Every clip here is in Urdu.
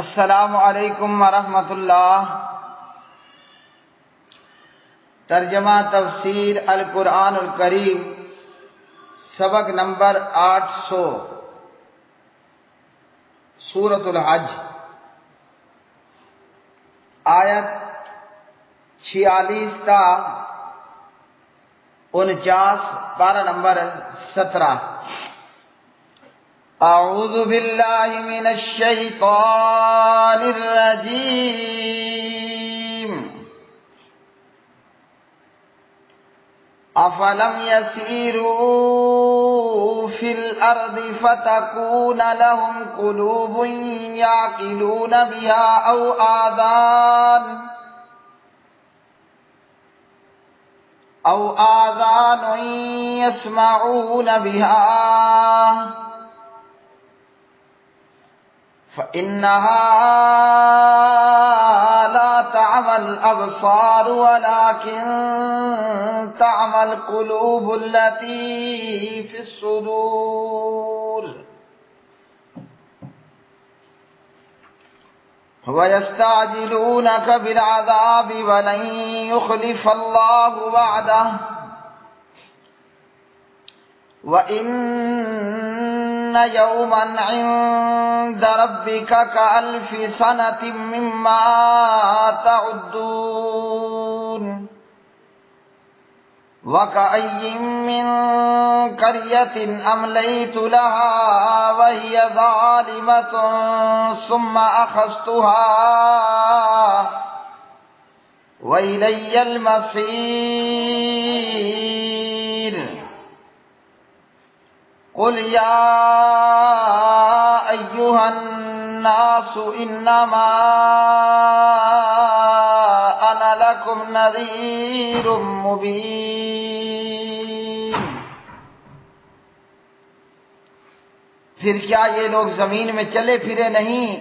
السلام علیکم ورحمۃ اللہ۔ ترجمہ تفسیر القرآن الکریم، سبق نمبر 800، سورۃ الحج، آیت 46 تا 49، پارہ نمبر 17۔ اعوذ باللہ من الشیطان الرجیم۔ افلم یسیروا فی الارض فتکون لهم قلوب یعقلون بها او آذان یسمعون بها فإنها لا تعمى الأبصار ولكن تعمى القلوب التي في الصدور ويستعجلونك بالعذاب ولن يخلف الله وعده وإن يوما عند ربك كألف سنة مما تعدون وكأي من قرية أمليت لها وهي ظالمة ثم أخذتها وإلي المصير قل يا أيها الناس إنما أنا لكم نذير مبين۔ پھر کیا یہ لوگ زمین میں چلے پھرے نہیں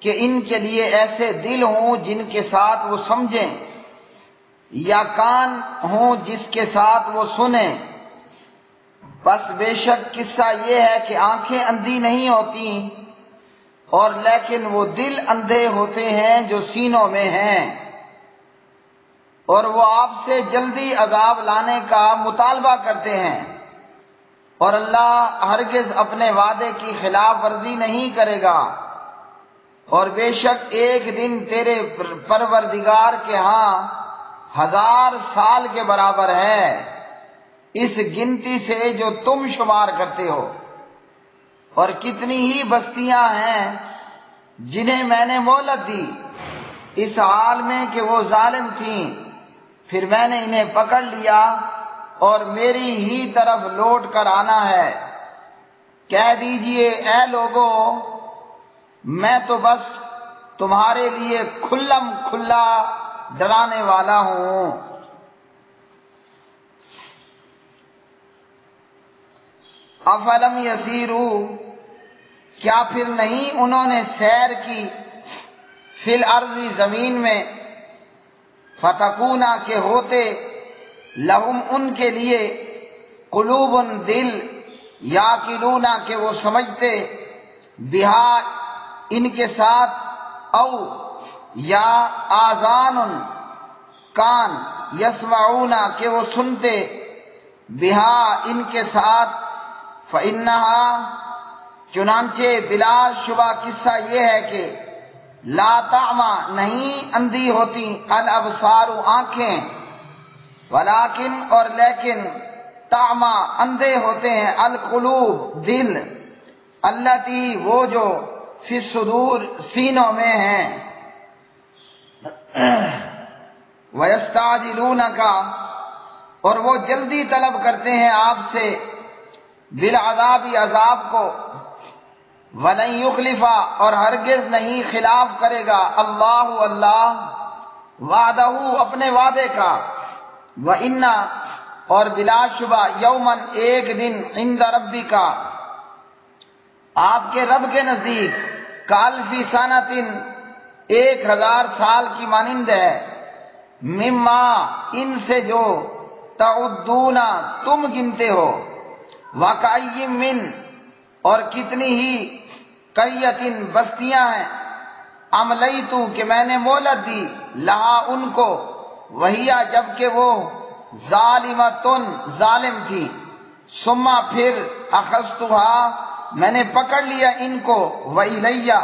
کہ ان کے لیے ایسے دل ہوں جن کے ساتھ وہ سمجھیں، یا کان ہوں جس کے ساتھ وہ سنیں؟ بس بے شک قصہ یہ ہے کہ آنکھیں اندھی نہیں ہوتی، اور لیکن وہ دل اندھے ہوتے ہیں جو سینوں میں ہیں، اور وہ آپ سے جلدی عذاب لانے کا مطالبہ کرتے ہیں، اور اللہ ہرگز اپنے وعدے کی خلاف ورزی نہیں کرے گا، اور بے شک ایک دن تیرے پروردگار کے ہاں 1000 سال کے برابر ہے، اس گنتی سے جو تم شمار کرتے ہو۔ اور کتنی ہی بستیاں ہیں جنہیں میں نے مہلت دی اس حال میں کہ وہ ظالم تھیں، پھر میں نے انہیں پکڑ لیا اور میری ہی طرف لوٹ کر آنا ہے۔ کہہ دیجئے اے لوگو، میں تو بس تمہارے لیے کھلم کھلا ڈرانے والا ہوں۔ افلم یسیرو، کیا پھر نہیں انہوں نے سیر کی، فی الارض زمین میں، فتکونا کے ہوتے، لہم ان کے لیے، قلوب دل، یعقلونا کہ وہ سمجھتے، بہا ان کے ساتھ، او یا آذان کان، یسمعونا کہ وہ سنتے، بہا ان کے ساتھ، فإنہا چنانچہ بلا شبہ قصہ یہ ہے کہ لا تعمی نہیں اندھی ہوتی الابصار آنکھیں، ولیکن اور لیکن تعمی اندھے ہوتے ہیں القلوب دل، التی وہ جو فی الصدور سینوں میں ہیں، ویستعجلونک اور وہ جلدی طلب کرتے ہیں آپ سے، بالعذاب عذاب کو، وَلَن يُخْلِفَ اور ہرگز نہیں خلاف کرے گا اللہ وعدہ اپنے وعدے کا، وَإِنَّ اور بلا شبہ یومن ایک دن عند ربک آپ کے رب کے نزدیک، کالفی سنۃ 1000 سال کی مانند ہے، مما ان سے جو تعدون تم گنتے ہو، وَكَأَيٍّ مِّن اور کتنی ہی قریۃ بستیاں ہیں، املیتو کہ میں نے مہلت دی، لہا ان کو، وہیا جبکہ وہ ظالمتن ظالم تھی، ثم پھر اخذتھا میں نے پکڑ لیا ان کو، وإلیہ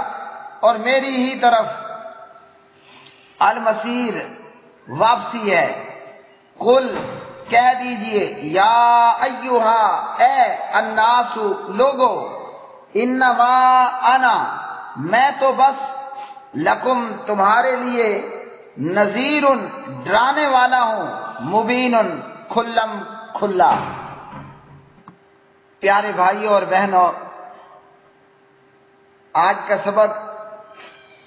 اور میری ہی طرف المصیر واپسی ہے۔ قل کہہ دیجئے، یا ایہا اے الناس لوگو، انما انا میں تو بس لکم تمہارے لیے نذیر ڈرانے والا ہوں، مبین کھلم کھلا۔ پیارے بھائیوں اور بہنوں، آج کا سبق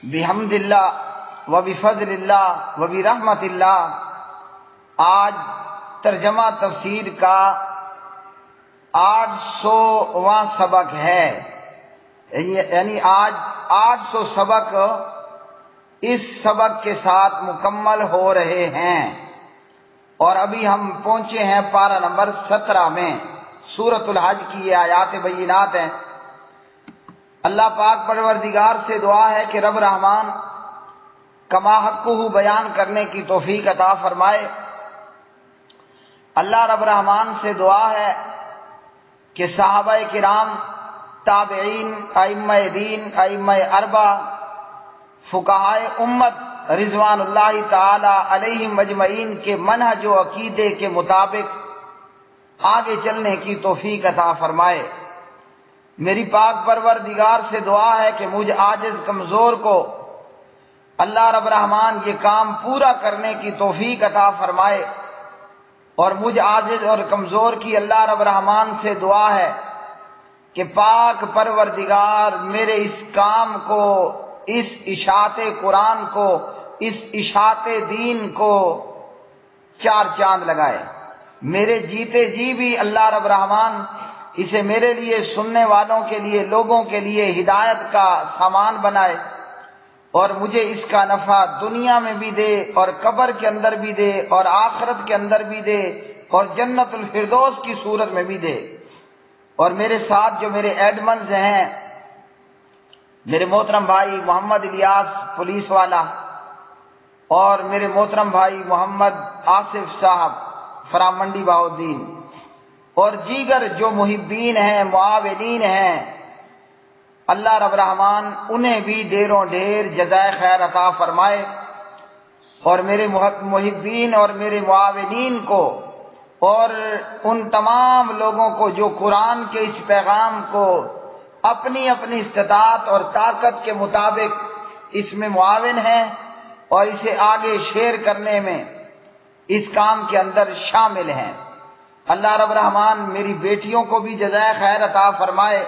بحمد اللہ و بفضل اللہ و برحمت اللہ، آج ترجمہ تفسیر کا 800واں سبق ہے، یعنی آج 800 سبق اس سبق کے ساتھ مکمل ہو رہے ہیں، اور ابھی ہم پہنچے ہیں پارہ نمبر 17 میں۔ سورۃ الحج کی یہ آیات بینات ہیں۔ اللہ پاک پروردگار سے دعا ہے کہ رب رحمان کما حقہ بیان کرنے کی توفیق عطا فرمائے۔ اللہ رب رحمان سے دعا ہے کہ صحابہ کرام، تابعین، ائمہ دین، ائمہ اربعہ، فقہائے امت رضوان اللہ تعالی علیہم اجمعین کے منہج و عقیدے کے مطابق آگے چلنے کی توفیق عطا فرمائے۔ میری پاک پروردگار سے دعا ہے کہ مجھ عاجز کمزور کو اللہ رب رحمان یہ کام پورا کرنے کی توفیق عطا فرمائے، اور مجھ عاجز اور کمزور کی اللہ رب رحمان سے دعا ہے کہ پاک پروردگار میرے اس کام کو، اس اشاعت قرآن کو، اس اشاعت دین کو 4 چاند لگائے۔ میرے جیتے جی بھی اللہ رب رحمان اسے میرے لیے، سننے والوں کے لیے، لوگوں کے لیے ہدایت کا سامان بنائے، اور مجھے اس کا نفع دنیا میں بھی دے، اور قبر کے اندر بھی دے، اور آخرت کے اندر بھی دے، اور جنت الفردوس کی صورت میں بھی دے۔ اور میرے ساتھ جو میرے ایڈمنز ہیں، میرے محترم بھائی محمد الیاس پولیس والا، اور میرے محترم بھائی محمد آصف صاحب فرام منڈی بہاؤالدین، اور دیگر جو محبین ہیں، معاونین ہیں، اللہ رب رحمان انہیں بھی ڈھیروں ڈھیر جزائے خیر عطا فرمائے، اور میرے محبین اور میرے معاونین کو، اور ان تمام لوگوں کو جو قرآن کے اس پیغام کو اپنی اپنی استطاعت اور طاقت کے مطابق اس میں معاون ہیں، اور اسے آگے شیئر کرنے میں اس کام کے اندر شامل ہیں۔ اللہ رب رحمان میری بیٹیوں کو بھی جزائے خیر عطا فرمائے،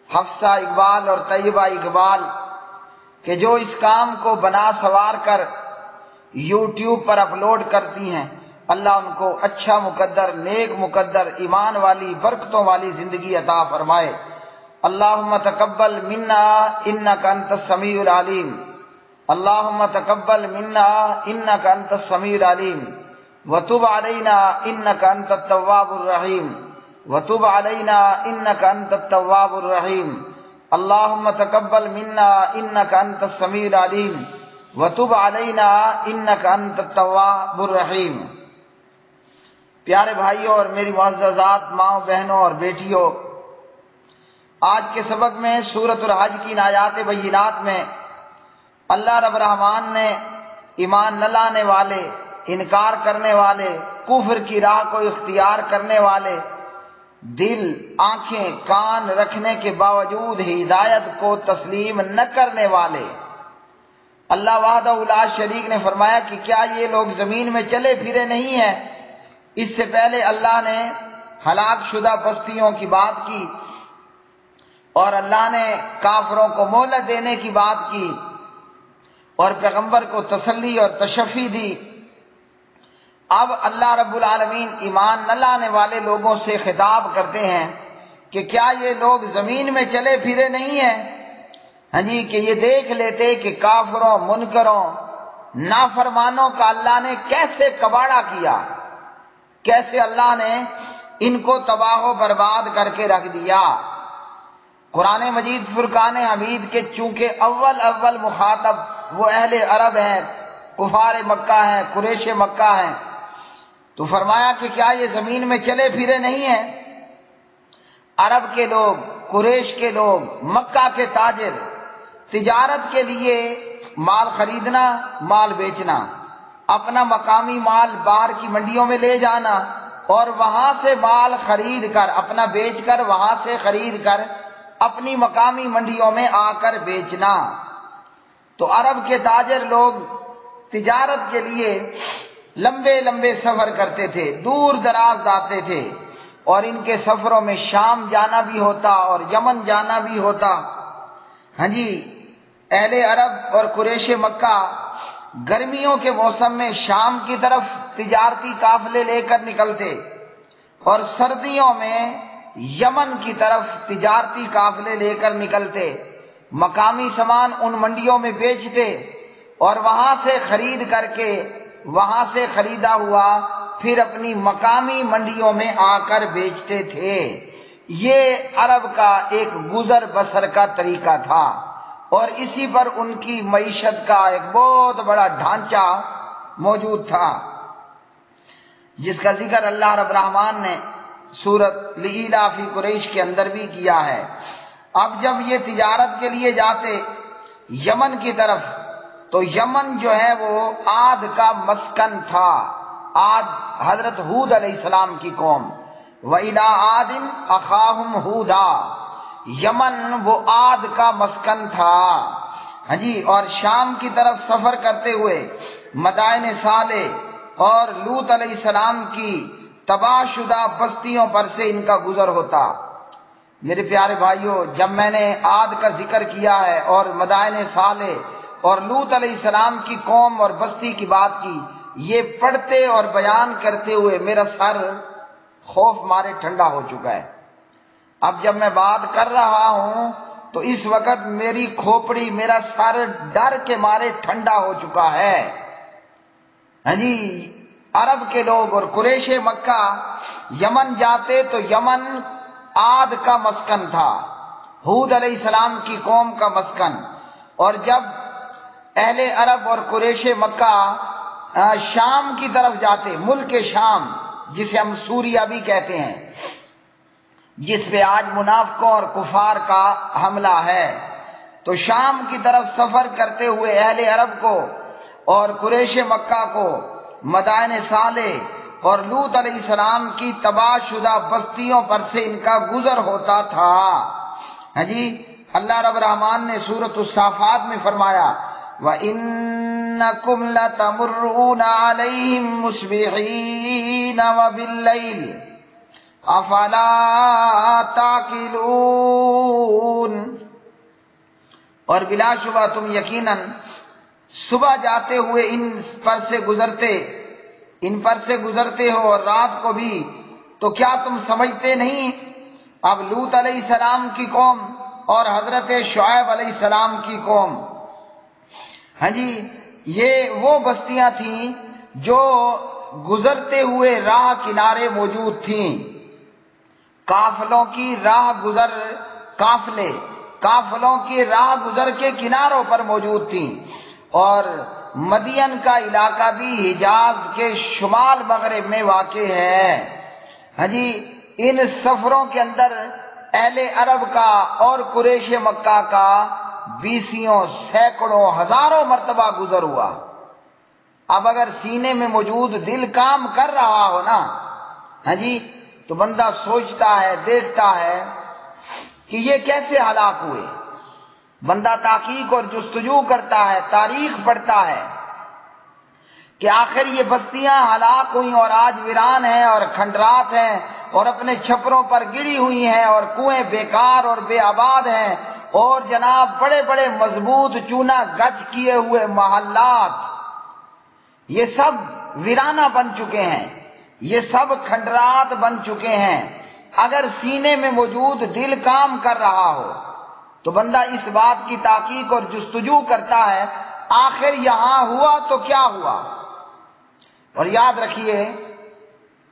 حفصہ اقبال اور طیبہ اقبال، کہ جو اس کام کو بنا سوار کر یوٹیوب پر اپلوڈ کرتی ہیں۔ اللہ ان کو اچھا مقدر، نیک مقدر، ایمان والی، برکتوں والی زندگی عطا فرمائے۔ اللہم تقبل منا انک انت السمیع العلیم، اللہم تقبل منا انک انت السمیع العلیم، وتب علینا انک انت التواب الرحیم، وتب علینا انک انت التواب الرحیم، اللہم تقبل منا انک انت السمیع العلیم، وتب علینا انک انت التواب الرحیم۔ پیارے بھائیوں اور میری معززات ماں بہنوں اور بیٹیوں، آج کے سبق میں سورۃ الحج کی ان آیات بینات میں اللہ رب رحمان نے ایمان نہ لانے والے، انکار کرنے والے، کفر کی راہ کو اختیار کرنے والے، دل، آنکھیں، کان رکھنے کے باوجود ہدایت کو تسلیم نہ کرنے والے، اللہ وحدہ لا شریک نے فرمایا کہ کیا یہ لوگ زمین میں چلے پھرے نہیں ہیں؟ اس سے پہلے اللہ نے ہلاک شدہ بستیوں کی بات کی، اور اللہ نے کافروں کو مہلت دینے کی بات کی، اور پیغمبر کو تسلی اور تشفی دی۔ اب اللہ رب العالمین ایمان نہ لانے والے لوگوں سے خطاب کرتے ہیں کہ کیا یہ لوگ زمین میں چلے پھرے نہیں ہیں؟ ہاں جی، کہ یہ دیکھ لیتے کہ کافروں، منکروں، نافرمانوں کا اللہ نے کیسے کباڑا کیا، کیسے اللہ نے ان کو تباہ و برباد کر کے رکھ دیا۔ قرآن مجید فرقان حمید کے چونکہ اول مخاطب وہ اہل عرب ہیں، کفار مکہ ہیں، قریش مکہ ہیں، تو فرمایا کہ کیا یہ زمین میں چلے پھرے نہیں ہیں؟ عرب کے لوگ، قریش کے لوگ، مکہ کے تاجر تجارت کے لیے مال خریدنا، مال بیچنا، اپنا مقامی مال باہر کی منڈیوں میں لے جانا اور وہاں سے مال خرید کر، اپنا بیچ کر، وہاں سے خرید کر اپنی مقامی منڈیوں میں آ کر بیچنا۔ تو عرب کے تاجر لوگ تجارت کے لیے لمبے لمبے سفر کرتے تھے، دور دراز جاتے تھے، اور ان کے سفروں میں شام جانا بھی ہوتا اور یمن جانا بھی ہوتا۔ ہاں جی، اہل عرب اور قریش مکہ گرمیوں کے موسم میں شام کی طرف تجارتی قافلے لے کر نکلتے اور سردیوں میں یمن کی طرف تجارتی قافلے لے کر نکلتے، مقامی سامان ان منڈیوں میں بیچتے اور وہاں سے خرید کر کے، وہاں سے خریدا ہوا پھر اپنی مقامی منڈیوں میں آ کر بیچتے تھے۔ یہ عرب کا ایک گزر بسر کا طریقہ تھا اور اسی پر ان کی معیشت کا ایک بہت بڑا ڈھانچہ موجود تھا، جس کا ذکر اللہ رب الرحمن نے سورۃ لإیلاف قریش کے اندر بھی کیا ہے۔ اب جب یہ تجارت کے لیے جاتے یمن کی طرف، تو یمن جو ہے وہ عاد کا مسکن تھا، عاد حضرت ہود علیہ السلام کی قوم، وَإِلَىٰ عَادٍ أَخَاهُمْ هُودًا، یمن وہ عاد کا مسکن تھا۔ ہاں جی، اور شام کی طرف سفر کرتے ہوئے مدائن صالح اور لوط علیہ السلام کی تباہ شدہ بستیوں پر سے ان کا گزر ہوتا۔ میرے پیارے بھائیوں، جب میں نے عاد کا ذکر کیا ہے اور مدائن صالح اور لوط علیہ السلام کی قوم اور بستی کی بات کی، یہ پڑھتے اور بیان کرتے ہوئے میرا سر خوف مارے ٹھنڈا ہو چکا ہے۔ اب جب میں بات کر رہا ہوں تو اس وقت میری کھوپڑی، میرا سر ڈر کے مارے ٹھنڈا ہو چکا ہے۔ ہاں جی، عرب کے لوگ اور قریش مکہ یمن جاتے تو یمن عاد کا مسکن تھا، ہود علیہ السلام کی قوم کا مسکن، اور جب اہل عرب اور قریش مکہ شام کی طرف جاتے، ملک شام جسے ہم سوریہ بھی کہتے ہیں، جس پہ آج منافقوں اور کفار کا حملہ ہے، تو شام کی طرف سفر کرتے ہوئے اہل عرب کو اور قریش مکہ کو مدائن صالح اور لوط علیہ السلام کی تباہ شدہ بستیوں پر سے ان کا گزر ہوتا تھا۔ ہاں جی، اللہ رب الرحمن نے سورۃ الصافات میں فرمایا وَإِنَّكُمْ لَتَمُرُّونَ عَلَيْهِمْ مُصْبِحِينَ وَبِاللَّيْلِ أَفَلَا تَعْقِلُونَ، اور بلا شبہ تم یقیناً صبح جاتے ہوئے ان پر سے گزرتے ہو اور رات کو بھی، تو کیا تم سمجھتے نہیں؟ اب لوط علیہ السلام کی قوم اور حضرت شعیب علیہ السلام کی قوم، ہاں جی، یہ وہ بستیاں تھیں جو گزرتے ہوئے راہ کنارے موجود تھیں، قافلوں کی راہ گزر، قافلوں کی راہ گزر کے کناروں پر موجود تھیں، اور مدین کا علاقہ بھی حجاز کے شمال مغرب میں واقع ہے۔ ہاں جی، ان سفروں کے اندر اہل عرب کا اور قریش مکہ کا بیسیوں، سینکڑوں، ہزاروں مرتبہ گزر ہوا۔ اب اگر سینے میں موجود دل کام کر رہا ہو نا، ہاں جی، تو بندہ سوچتا ہے، دیکھتا ہے کہ یہ کیسے ہلاک ہوئے، بندہ تحقیق اور جستجو کرتا ہے، تاریخ پڑھتا ہے کہ آخر یہ بستیاں ہلاک ہوئیں اور آج ویران ہیں اور کھنڈرات ہیں اور اپنے چھپروں پر گڑی ہوئی ہیں اور کنویں بیکار اور بے آباد ہیں، اور جناب بڑے بڑے مضبوط چونا گچ کیے ہوئے محلات، یہ سب ویرانہ بن چکے ہیں، یہ سب کھنڈرات بن چکے ہیں۔ اگر سینے میں موجود دل کام کر رہا ہو تو بندہ اس بات کی تحقیق اور جستجو کرتا ہے آخر یہاں ہوا تو کیا ہوا۔ اور یاد رکھیے،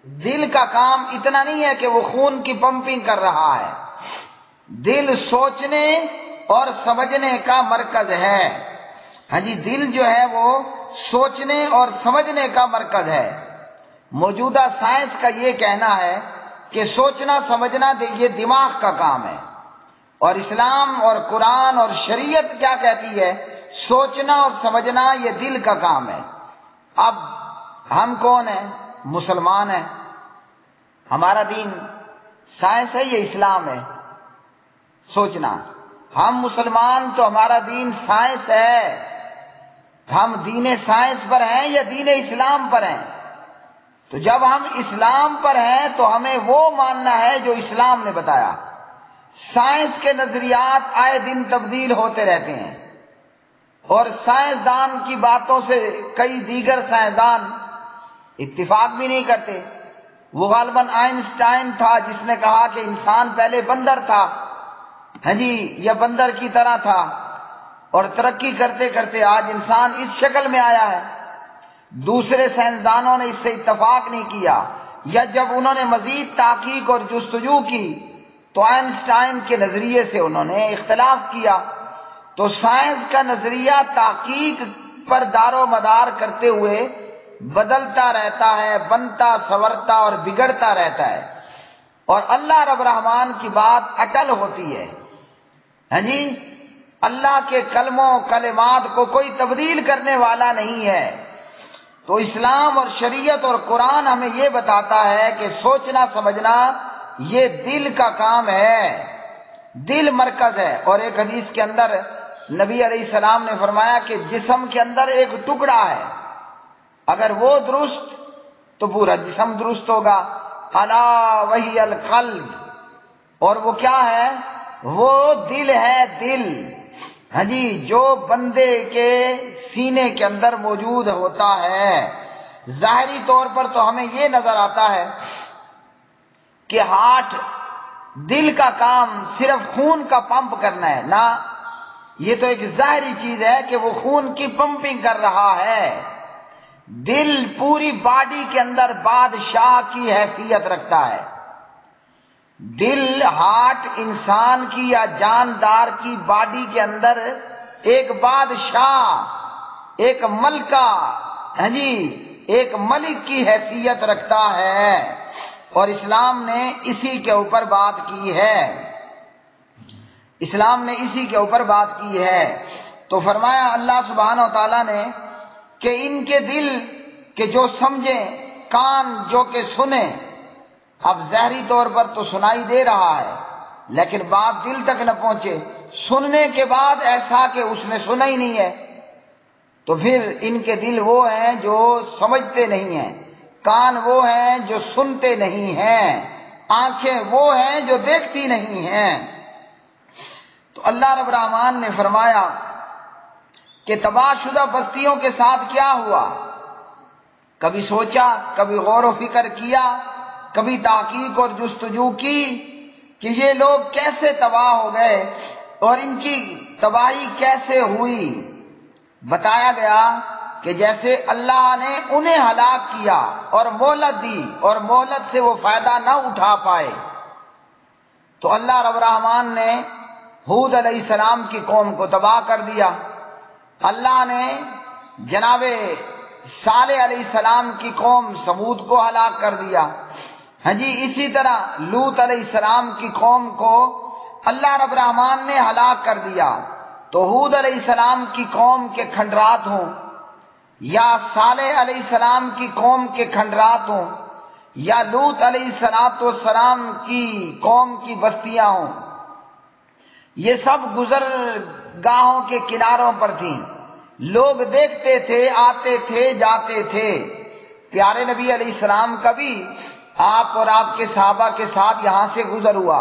دل کا کام اتنا نہیں ہے کہ وہ خون کی پمپنگ کر رہا ہے، دل سوچنے اور سمجھنے کا مرکز ہے۔ ہاں جی، دل جو ہے وہ سوچنے اور سمجھنے کا مرکز ہے۔ موجودہ سائنس کا یہ کہنا ہے کہ سوچنا سمجھنا یہ دماغ کا کام ہے، اور اسلام اور قرآن اور شریعت کیا کہتی ہے؟ سوچنا اور سمجھنا یہ دل کا کام ہے۔ اب ہم کون ہیں؟ مسلمان ہیں۔ ہمارا دین سائنس ہے یا اسلام ہے؟ سوچنا۔ ہم مسلمان تو ہمارا دین سائنس ہے۔ ہم دین سائنس پر ہیں یا دین اسلام پر ہیں؟ تو جب ہم اسلام پر ہیں تو ہمیں وہ ماننا ہے جو اسلام نے بتایا۔ سائنس کے نظریات آئے دن تبدیل ہوتے رہتے ہیں، اور سائنسدان کی باتوں سے کئی دیگر سائنسدان اتفاق بھی نہیں کرتے۔ وہ غالباً آئنسٹائن تھا جس نے کہا کہ انسان پہلے بندر تھا، ہاں جی، یا بندر کی طرح تھا، اور ترقی کرتے کرتے آج انسان اس شکل میں آیا ہے۔ دوسرے سائنسدانوں نے اس سے اتفاق نہیں کیا، یا جب انہوں نے مزید تحقیق اور جستجو کی تو آئنسٹائن کے نظریے سے انہوں نے اختلاف کیا۔ تو سائنس کا نظریہ تحقیق پر دار و مدار کرتے ہوئے بدلتا رہتا ہے، بنتا سنورتا اور بگڑتا رہتا ہے، اور اللہ رب الرحمن کی بات اٹل ہوتی ہے۔ ہاں جی، اللہ کے کلموں کلمات کو کوئی تبدیل کرنے والا نہیں ہے۔ تو اسلام اور شریعت اور قرآن ہمیں یہ بتاتا ہے کہ سوچنا سمجھنا یہ دل کا کام ہے، دل مرکز ہے۔ اور ایک حدیث کے اندر نبی علیہ السلام نے فرمایا کہ جسم کے اندر ایک ٹکڑا ہے، اگر وہ درست تو پورا جسم درست ہوگا۔ الا وہی القلب، اور وہ کیا ہے؟ وہ دل ہے، دل۔ ہاں جی، جو بندے کے سینے کے اندر موجود ہوتا ہے۔ ظاہری طور پر تو ہمیں یہ نظر آتا ہے کہ ہارٹ، دل کا کام صرف خون کا پمپ کرنا ہے، نہ، یہ تو ایک ظاہری چیز ہے کہ وہ خون کی پمپنگ کر رہا ہے۔ دل پوری باڈی کے اندر بادشاہ کی حیثیت رکھتا ہے۔ دل، ہارٹ انسان کی یا جاندار کی باڈی کے اندر ایک بادشاہ، ایک ملکہ، ہاں جی، ایک ملک کی حیثیت رکھتا ہے، اور اسلام نے اسی کے اوپر بات کی ہے۔ اسلام نے اسی کے اوپر بات کی ہے۔ تو فرمایا اللہ سبحانہ و تعالیٰ نے کہ ان کے دل کہ جو سمجھیں، کان جو کہ سنیں۔ اب ظاہری طور پر تو سنائی دے رہا ہے، لیکن بات دل تک نہ پہنچے، سننے کے بعد ایسا کہ اس نے سنا ہی نہیں ہے، تو پھر ان کے دل وہ ہیں جو سمجھتے نہیں ہیں، کان وہ ہیں جو سنتے نہیں ہیں، آنکھیں وہ ہیں جو دیکھتی نہیں ہیں۔ تو اللہ رب الرحمن نے فرمایا کہ تباہ شدہ بستیوں کے ساتھ کیا ہوا؟ کبھی سوچا، کبھی غور و فکر کیا، کبھی تحقیق اور جستجو کی کہ یہ لوگ کیسے تباہ ہو گئے اور ان کی تباہی کیسے ہوئی؟ بتایا گیا کہ جیسے اللہ نے انہیں ہلاک کیا اور مہلت دی، اور مہلت سے وہ فائدہ نہ اٹھا پائے، تو اللہ رب الرحمن نے ہود علیہ السلام کی قوم کو تباہ کر دیا۔ اللہ نے جناب صالح علیہ السلام کی قوم سمود کو ہلاک کر دیا۔ ہاں جی، اسی طرح لوط علیہ السلام کی قوم کو اللہ رب الرحمن نے ہلاک کر دیا۔ تو ہود علیہ السلام کی قوم کے کھنڈرات ہوں، یا صالح علیہ السلام کی قوم کے کھنڈرات ہوں، یا لوط علیہ السلام کی قوم کی بستیاں ہوں، یہ سب گزرگاہوں کے کناروں پر تھیں۔ لوگ دیکھتے تھے، آتے تھے، جاتے تھے۔ پیارے نبی علیہ السلام کا بھی آپ اور آپ کے صحابہ کے ساتھ یہاں سے گزر ہوا،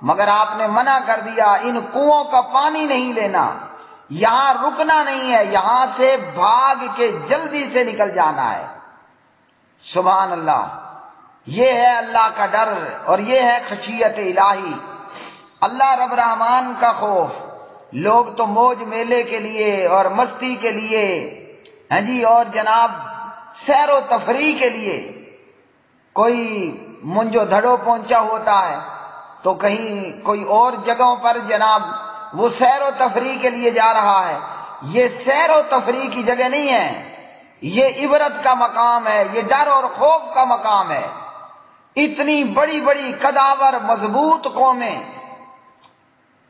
مگر آپ نے منع کر دیا، ان کنووں کا پانی نہیں لینا، یہاں رکنا نہیں ہے، یہاں سے بھاگ کے جلدی سے نکل جانا ہے۔ سبحان اللہ، یہ ہے اللہ کا ڈر، اور یہ ہے خشیت الہی، اللہ رب الرحمن کا خوف۔ لوگ تو موج میلے کے لیے اور مستی کے لیے، ہاں جی، اور جناب سیر و تفریح کے لیے کوئی منجو دھڑو پہنچا ہوتا ہے، تو کہیں کوئی اور جگہوں پر جناب وہ سیر و تفریح کے لیے جا رہا ہے. یہ سیر و تفریح کی جگہ نہیں ہے، یہ عبرت کا مقام ہے، یہ ڈر اور خوف کا مقام ہے. اتنی بڑی بڑی قداور مضبوط قومیں،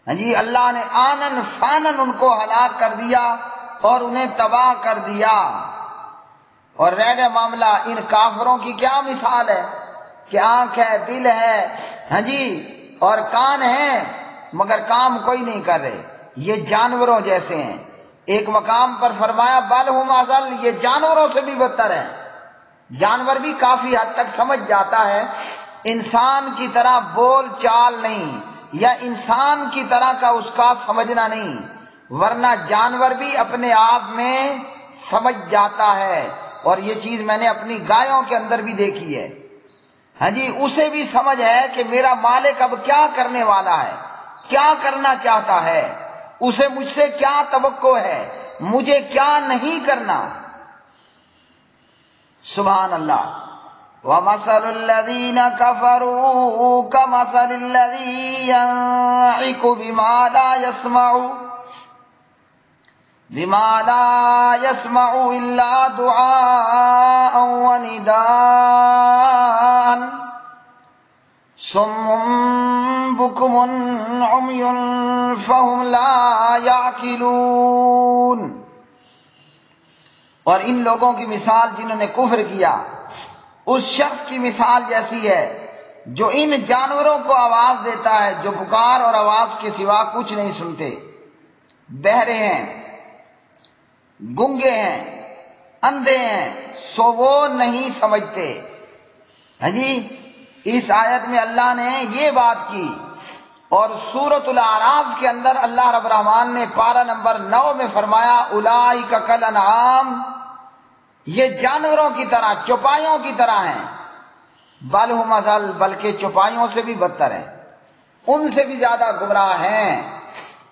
ہاں جی، اللہ نے آنن فانن ان کو ہلاک کر دیا اور انہیں تباہ کر دیا. اور رہ گیا معاملہ ان کافروں کی کیا مثال ہے کہ آنکھ ہے، دل ہے، ہاں جی، اور کان ہے، مگر کام کوئی نہیں کر رہے. یہ جانوروں جیسے ہیں. ایک مقام پر فرمایا بل ہم اضل، یہ جانوروں سے بھی بدتر ہے. جانور بھی کافی حد تک سمجھ جاتا ہے، انسان کی طرح بول چال نہیں، یا انسان کی طرح کا اس کا سمجھنا نہیں، ورنہ جانور بھی اپنے آپ میں سمجھ جاتا ہے. اور یہ چیز میں نے اپنی گایوں کے اندر بھی دیکھی ہے. ہاں جی، اسے بھی سمجھ ہے کہ میرا مالک اب کیا کرنے والا ہے، کیا کرنا چاہتا ہے، اسے مجھ سے کیا توقع ہے، مجھے کیا نہیں کرنا. سبحان اللہ. وَمَثَلُ الَّذِينَ كَفَرُوا كَمَثَلِ الَّذِي يَنعِقُ بِمَا لَا يَسْمَعُ إِلَّا دُعَاءً وَنِدَاءً صُمٌّ بُكْمٌ عُمْيٌ فَهُمْ لَا يَعْقِلُونَ. اور ان لوگوں کی مثال جنہوں نے کفر کیا، اس شخص کی مثال جیسی ہے جو ان جانوروں کو آواز دیتا ہے جو پکار اور آواز کے سوا کچھ نہیں سنتے. بہرے ہیں، گنگے ہیں، اندھے ہیں، سو وہ نہیں سمجھتے. ہاں جی، اس آیت میں اللہ نے یہ بات کی. اور سورۃ الاعراف کے اندر اللہ رب الرحمن نے پارہ نمبر 9 میں فرمایا اولئک کالانعام، یہ جانوروں کی طرح، چوپایوں کی طرح ہیں. بل ہم اضل، بلکہ چوپایوں سے بھی بدتر ہیں، ان سے بھی زیادہ گمراہ ہیں.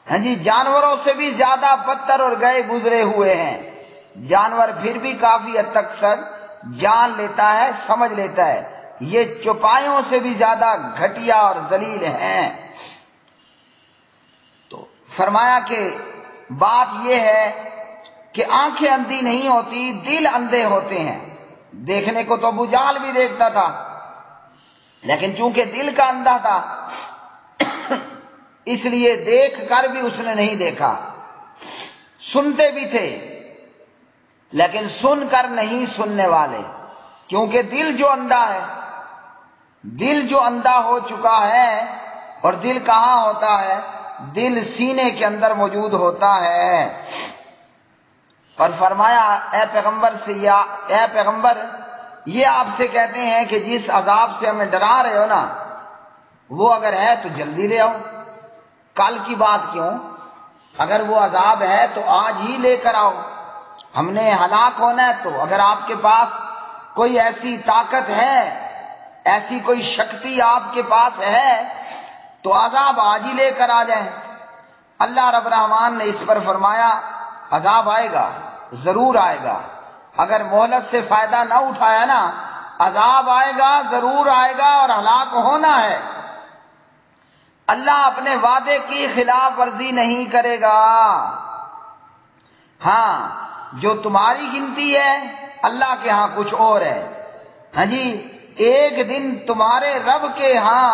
ہاں جی، جانوروں سے بھی زیادہ بدتر اور گئے گزرے ہوئے ہیں. جانور پھر بھی کافی حد تک سر جان لیتا ہے، سمجھ لیتا ہے، یہ چوپایوں سے بھی زیادہ گھٹیا اور ذلیل ہیں. تو فرمایا کہ بات یہ ہے کہ آنکھیں اندھی نہیں ہوتی، دل اندھے ہوتے ہیں. دیکھنے کو تو ابو جہل بھی دیکھتا تھا، لیکن چونکہ دل کا اندھا تھا اس لیے دیکھ کر بھی اس نے نہیں دیکھا. سنتے بھی تھے لیکن سن کر نہیں سننے والے، کیونکہ دل جو اندھا ہے، دل جو اندھا ہو چکا ہے. اور دل کہاں ہوتا ہے؟ دل سینے کے اندر موجود ہوتا ہے. اور فرمایا اے پیغمبر سے، یا اے پیغمبر یہ آپ سے کہتے ہیں کہ جس عذاب سے ہمیں ڈرا رہے ہو نا، وہ اگر ہے تو جلدی لے آؤ. کل کی بات کیوں؟ اگر وہ عذاب ہے تو آج ہی لے کر آؤ. ہم نے ہلاک ہونا ہے تو اگر آپ کے پاس کوئی ایسی طاقت ہے، ایسی کوئی شکتی آپ کے پاس ہے تو عذاب آج ہی لے کر آ جائیں. اللہ رب الرحمن نے اس پر فرمایا عذاب آئے گا، ضرور آئے گا. اگر مہلت سے فائدہ نہ اٹھایا نا، عذاب آئے گا، ضرور آئے گا، اور ہلاک ہونا ہے. اللہ اپنے وعدے کی خلاف ورزی نہیں کرے گا. ہاں، جو تمہاری گنتی ہے اللہ کے ہاں کچھ اور ہے. ہاں جی، ایک دن تمہارے رب کے ہاں،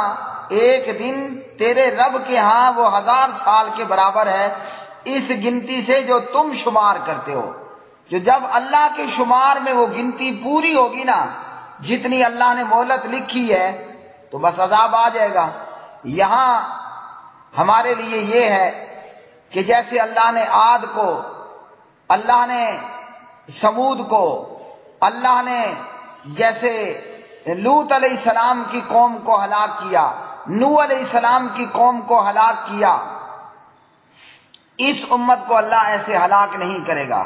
ایک دن تیرے رب کے ہاں وہ 1000 سال کے برابر ہے اس گنتی سے جو تم شمار کرتے ہو. جو جب اللہ کے شمار میں وہ گنتی پوری ہوگی نا، جتنی اللہ نے مہلت لکھی ہے، تو بس عذاب آ جائے گا. یہاں ہمارے لیے یہ ہے کہ جیسے اللہ نے عاد کو، اللہ نے سمود کو، اللہ نے جیسے لوط علیہ السلام کی قوم کو ہلاک کیا، نوح علیہ السلام کی قوم کو ہلاک کیا، اس امت کو اللہ ایسے ہلاک نہیں کرے گا.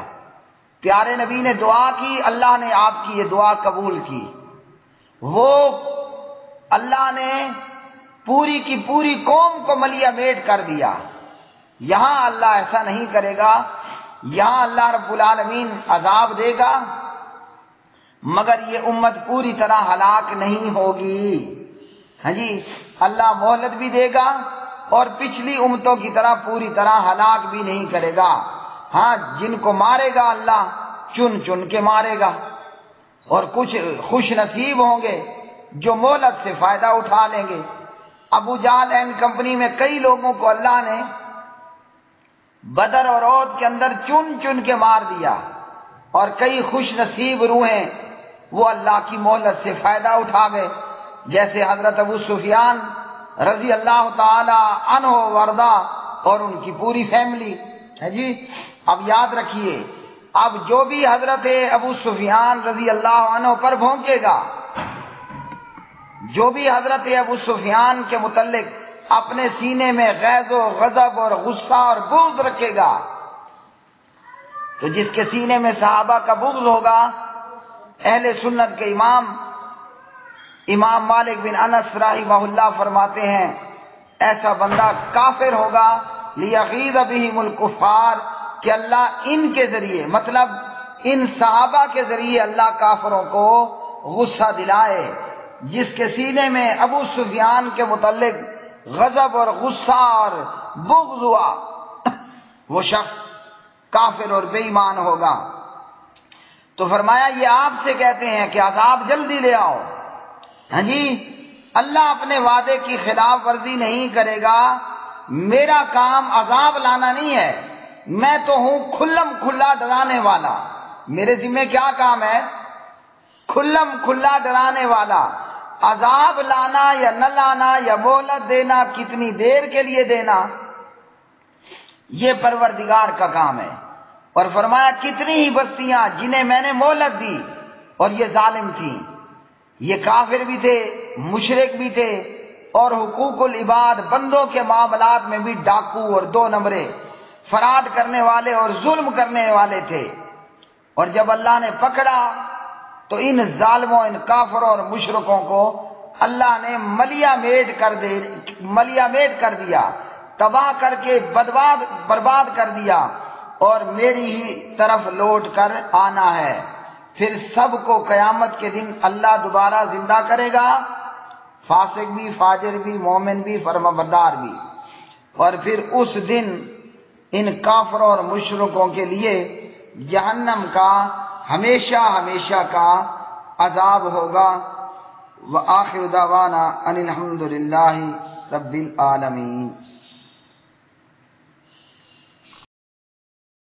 پیارے نبی نے دعا کی، اللہ نے آپ کی یہ دعا قبول کی. وہ اللہ نے پوری کی پوری قوم کو ملیہ میٹ کر دیا. یہاں اللہ ایسا نہیں کرے گا. یہاں اللہ رب العالمین عذاب دے گا، مگر یہ امت پوری طرح ہلاک نہیں ہوگی. ہاں جی، اللہ مہلت بھی دے گا اور پچھلی امتوں کی طرح پوری طرح ہلاک بھی نہیں کرے گا۔ ہاں، جن کو مارے گا اللہ چن چن کے مارے گا، اور کچھ خوش نصیب ہوں گے جو مہلت سے فائدہ اٹھا لیں گے۔ ابو جہل اینڈ کمپنی میں کئی لوگوں کو اللہ نے بدر اور احد کے اندر چن چن کے مار دیا، اور کئی خوش نصیب روحیں وہ اللہ کی مہلت سے فائدہ اٹھا گئے، جیسے حضرت ابو سفیان رضی اللہ تعالی عنہ وردہ اور ان کی پوری فیملی ہے جی۔ اب یاد رکھیے، اب جو بھی حضرت ابو سفیان رضی اللہ عنہ پر بھونکے گا، جو بھی حضرت ابو سفیان کے متعلق اپنے سینے میں غیظ و غضب اور غصہ اور بغض رکھے گا، تو جس کے سینے میں صحابہ کا بغض ہوگا، اہل سنت کے امام مالک بن انس رحمہ اللہ فرماتے ہیں ایسا بندہ کافر ہوگا، لیغیظ بہم الکفار، کہ اللہ ان کے ذریعے، مطلب ان صحابہ کے ذریعے اللہ کافروں کو غصہ دلائے۔ جس کے سینے میں ابو سفیان کے متعلق غضب اور غصہ اور بغض ہوا، وہ شخص کافر اور بے ایمان ہوگا۔ تو فرمایا یہ آپ سے کہتے ہیں کہ عذاب جلدی لے آؤ۔ ہاں جی، اللہ اپنے وعدے کی خلاف ورزی نہیں کرے گا۔ میرا کام عذاب لانا نہیں ہے، میں تو ہوں کھلم کھلا ڈرانے والا۔ میرے ذمہ کیا کام ہے؟ کھلم کھلا ڈرانے والا۔ عذاب لانا یا نہ لانا یا مہلت دینا، کتنی دیر کے لیے دینا، یہ پروردگار کا کام ہے۔ اور فرمایا کتنی ہی بستیاں جنہیں میں نے مہلت دی اور یہ ظالم تھیں، یہ کافر بھی تھے، مشرک بھی تھے، اور حقوق العباد بندوں کے معاملات میں بھی ڈاکو اور دو نمبرے، فراڈ کرنے والے اور ظلم کرنے والے تھے۔ اور جب اللہ نے پکڑا تو ان ظالموں، ان کافروں اور مشرکوں کو اللہ نے ملیا میٹ کر دیا، تباہ کر کے برباد کر دیا، اور میری ہی طرف لوٹ کر آنا ہے۔ پھر سب کو قیامت کے دن اللہ دوبارہ زندہ کرے گا، فاسق بھی، فاجر بھی، مومن بھی، فرمانبردار بھی، اور پھر اس دن ان کافروں اور مشرکوں کے لیے جہنم کا ہمیشہ ہمیشہ کا عذاب ہوگا۔ وآخر دعوانا ان الحمد للہ رب العالمین۔